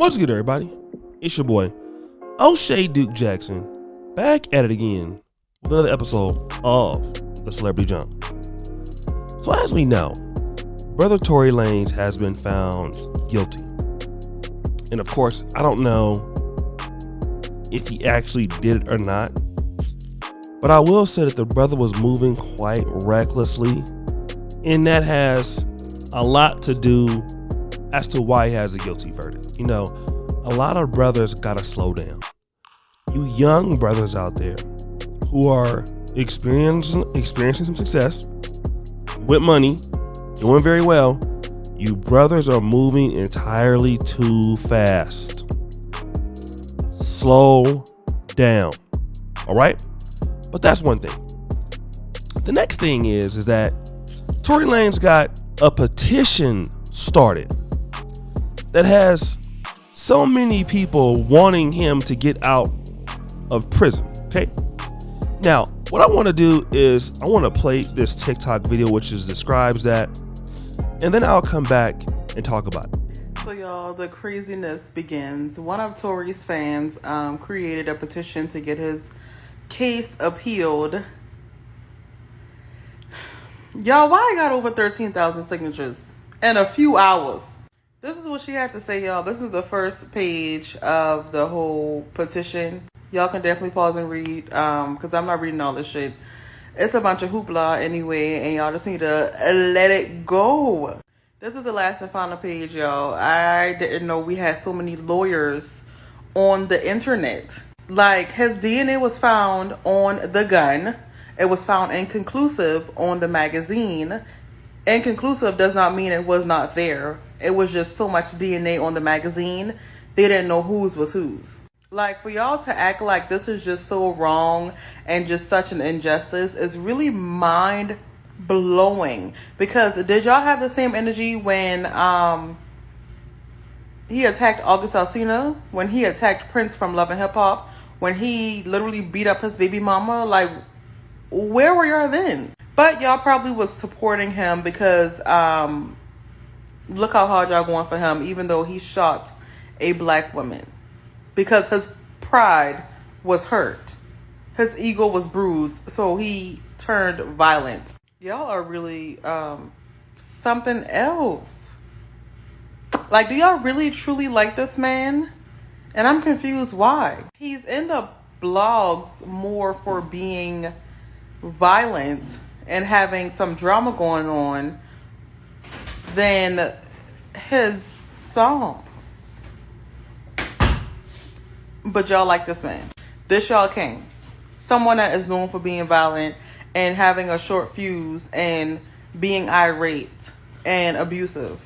What's good, everybody? It's your boy, O'Shea Duke Jackson, back at it again with another episode of The Celebrity Jump. So as we know, Brother Tory Lanez has been found guilty. And of course, I don't know if he actually did it or not, but I will say that the brother was moving quite recklessly, and that has a lot to do as to why he has a guilty verdict. You know, a lot of brothers gotta slow down. You young brothers out there who are experiencing some success with money, doing very well, you brothers are moving entirely too fast. Slow down. All right? But that's one thing. The next thing is that Tory Lanez got a petition started that has so many people wanting him to get out of prison. Okay. Now, what I want to do is I want to play this TikTok video which describes that, and then I'll come back and talk about it. So y'all, the craziness begins. One of Tory's fans created a petition to get his case appealed. Y'all, why I got over 13,000 signatures in a few hours? This is what she had to say, y'all. This is the first page of the whole petition. Y'all can definitely pause and read, because I'm not reading all this shit. It's a bunch of hoopla anyway, and y'all just need to let it go. This is the last and final page, y'all. I didn't know we had so many lawyers on the internet. Like, his DNA was found on the gun. It was found inconclusive on the magazine. Inconclusive does not mean it was not there. It was just so much DNA on the magazine, they didn't know whose was whose. Like, for y'all to act like this is just so wrong and just such an injustice is really mind blowing. Because did y'all have the same energy when he attacked August Alsina, when he attacked Prince from Love and Hip Hop, when he literally beat up his baby mama? Like, where were y'all then? But y'all probably was supporting him because look how hard y'all going for him, even though he shot a black woman. Because his pride was hurt. His ego was bruised, so he turned violent. Y'all are really something else. Like, do y'all really truly like this man? And I'm confused why. He's in the blogs more for being violent and having some drama going on than his songs. But y'all like this man. This y'all king. Someone that is known for being violent and having a short fuse and being irate and abusive.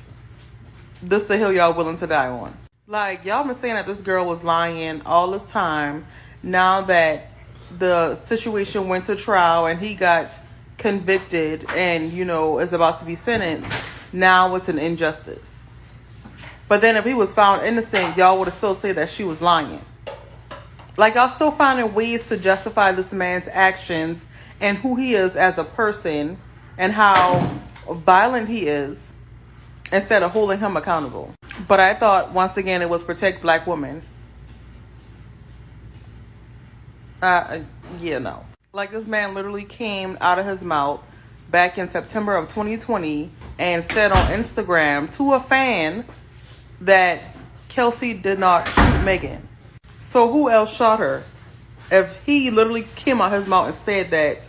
This the hill y'all willing to die on. Like, y'all been saying that this girl was lying all this time. Now that the situation went to trial and he got convicted and, you know, is about to be sentenced, now it's an injustice. But then if he was found innocent, y'all would have still said that she was lying. Like, y'all still finding ways to justify this man's actions and who he is as a person and how violent he is instead of holding him accountable. But I thought, once again, it was protect black women. Yeah, no. Like, this man literally came out of his mouth back in September of 2020 and said on Instagram to a fan that Kelsey did not shoot Megan. So who else shot her if he literally came out his mouth and said that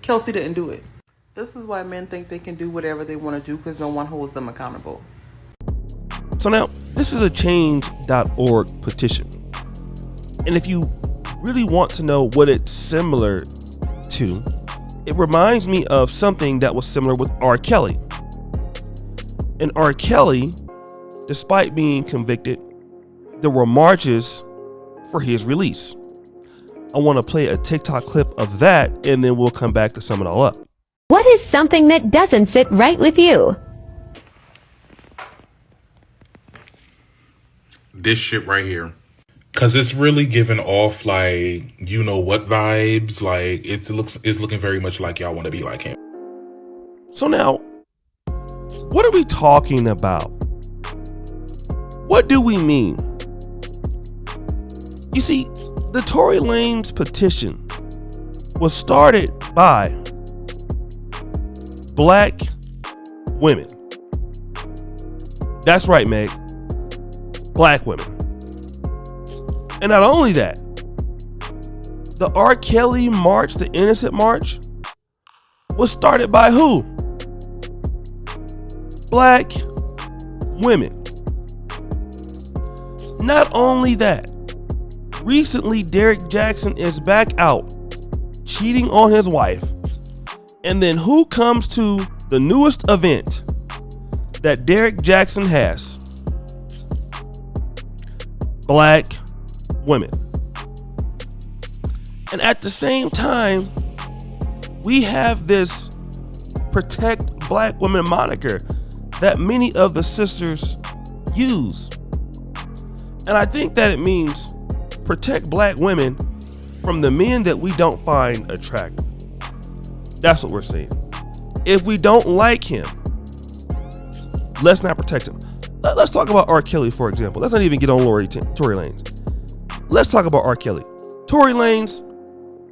Kelsey didn't do it? This is why men think they can do whatever they want to do because no one holds them accountable. So now, this is a change.org petition. And if you really want to know what it's similar to, it reminds me of something that was similar with R. Kelly. And R. Kelly, despite being convicted, there were marches for his release. I want to play a TikTok clip of that, and then we'll come back to sum it all up. What is something that doesn't sit right with you? This shit right here. Cause it's really giving off like, you know what vibes. Like, it's looking very much like y'all want to be like him. So now, what are we talking about? What do we mean? You see, the Tory Lanez petition was started by black women. That's right, Meg. Black women. And not only that, the R. Kelly March, the Innocent March, was started by who? Black women. Not only that, recently Derek Jackson is back out cheating on his wife. And then who comes to the newest event that Derek Jackson has? Black women. And at the same time, we have this Protect Black Women moniker that many of the sisters use. And I think that it means protect black women from the men that we don't find attractive. That's what we're saying. If we don't like him, let's not protect him. Let's talk about R. Kelly, for example. Let's not even get on Tory Lanez. Let's talk about R. Kelly. Tory Lanez,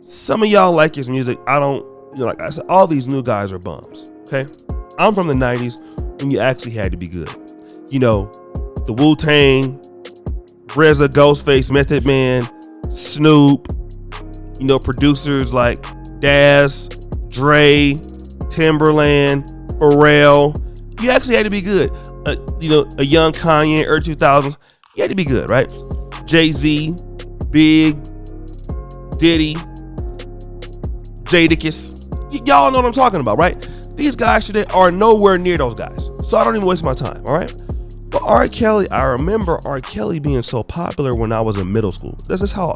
some of y'all like his music. I don't, like I said, all these new guys are bums. Okay? I'm from the 90s when you actually had to be good. The Wu-Tang, RZA, Ghostface, Method Man, Snoop, producers like Daz, Dre, Timberland, Pharrell. You actually had to be good. A young Kanye, early 2000s, you had to be good, right? Jay-Z, Big, Diddy, Jadakiss. Y'all know what I'm talking about, right? These guys today are nowhere near those guys. So I don't even waste my time, all right? But R. Kelly, I remember R. Kelly being so popular when I was in middle school. That's how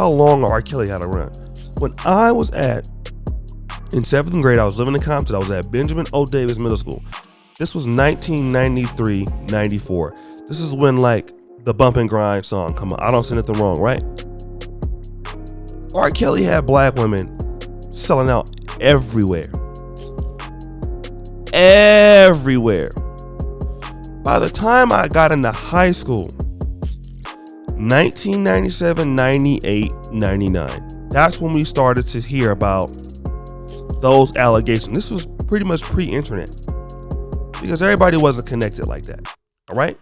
long R. Kelly had to run. When I was in 7th grade, I was living in Compton. I was at Benjamin O. Davis Middle School. This was 1993, 94. This is when the Bump and Grind song come on. I don't say nothing wrong, right? R. Kelly had black women selling out everywhere. Everywhere. By the time I got into high school, 1997, 98, 99, that's when we started to hear about those allegations. This was pretty much pre-internet because everybody wasn't connected like that. All right.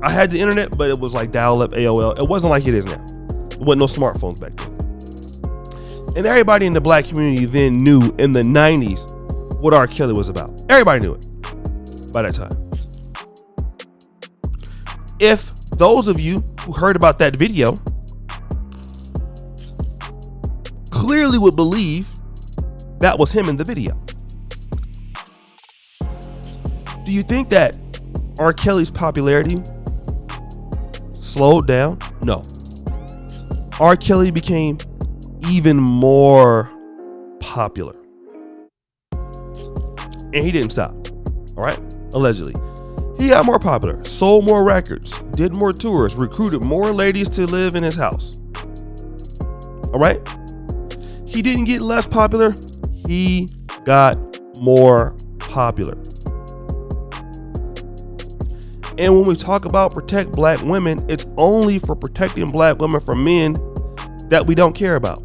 I had the internet, but it was like dial-up AOL. It wasn't like it is now. There wasn't no smartphones back then. And everybody in the black community then knew in the 90s what R. Kelly was about. Everybody knew it by that time. If those of you who heard about that video clearly would believe that was him in the video, do you think that R. Kelly's popularity slowed down? No. R. Kelly became even more popular. And he didn't stop. All right? Allegedly. He got more popular, sold more records, did more tours, recruited more ladies to live in his house. All right? He didn't get less popular. He got more popular. And when we talk about protect black women, it's only for protecting black women from men that we don't care about.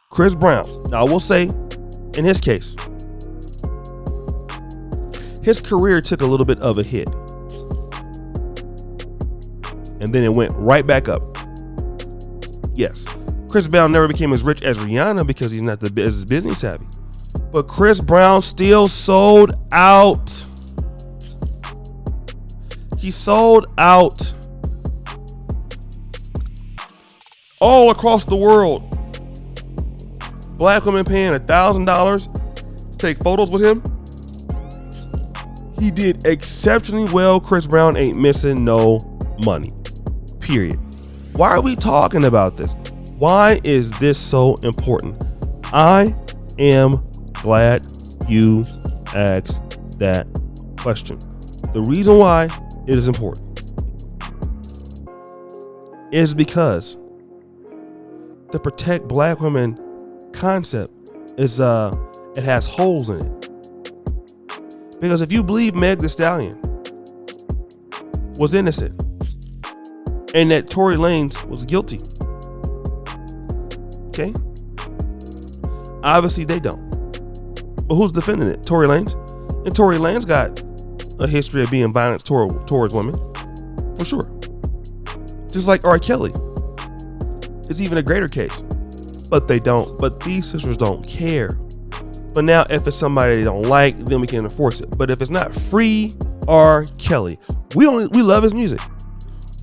Chris Brown. Now, I will say, in his case, his career took a little bit of a hit. And then it went right back up. Yes, Chris Brown never became as rich as Rihanna because he's not as business savvy. But Chris Brown still sold out. He sold out all across the world. Black women paying $1,000 to take photos with him. He did exceptionally well. Chris Brown ain't missing no money. Period. Why are we talking about this? Why is this so important? I am glad you asked that question. The reason why it is important is because the protect black women concept is it has holes in it. Because if you believe Meg Thee Stallion was innocent, and that Tory Lanez was guilty. Okay? Obviously they don't. But who's defending it? Tory Lanez. And Tory Lanez got a history of being violent towards women. For sure. Just like R. Kelly. It's even a greater case. But they don't. But these sisters don't care. But now if it's somebody they don't like, then we can enforce it. But if it's not, free R. Kelly. We love his music.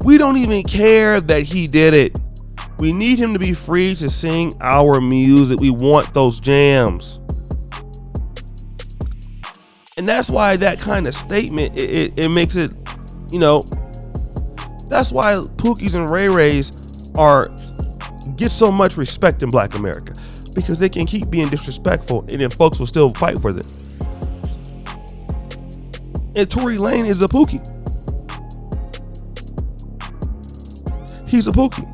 We don't even care that he did it. We need him to be free to sing our music. We want those jams. And that's why that kind of statement, it makes it, that's why Pookies and Ray Rays get so much respect in Black America, because they can keep being disrespectful and then folks will still fight for them. And Tory Lanez is a Pookie. He's a Pookie.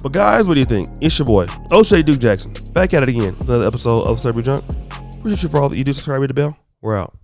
But guys, what do you think? It's your boy, O'Shea Duke Jackson, back at it again with another episode of Celebrity Junk. Appreciate you for all that you do. Subscribe to the bell. We're out.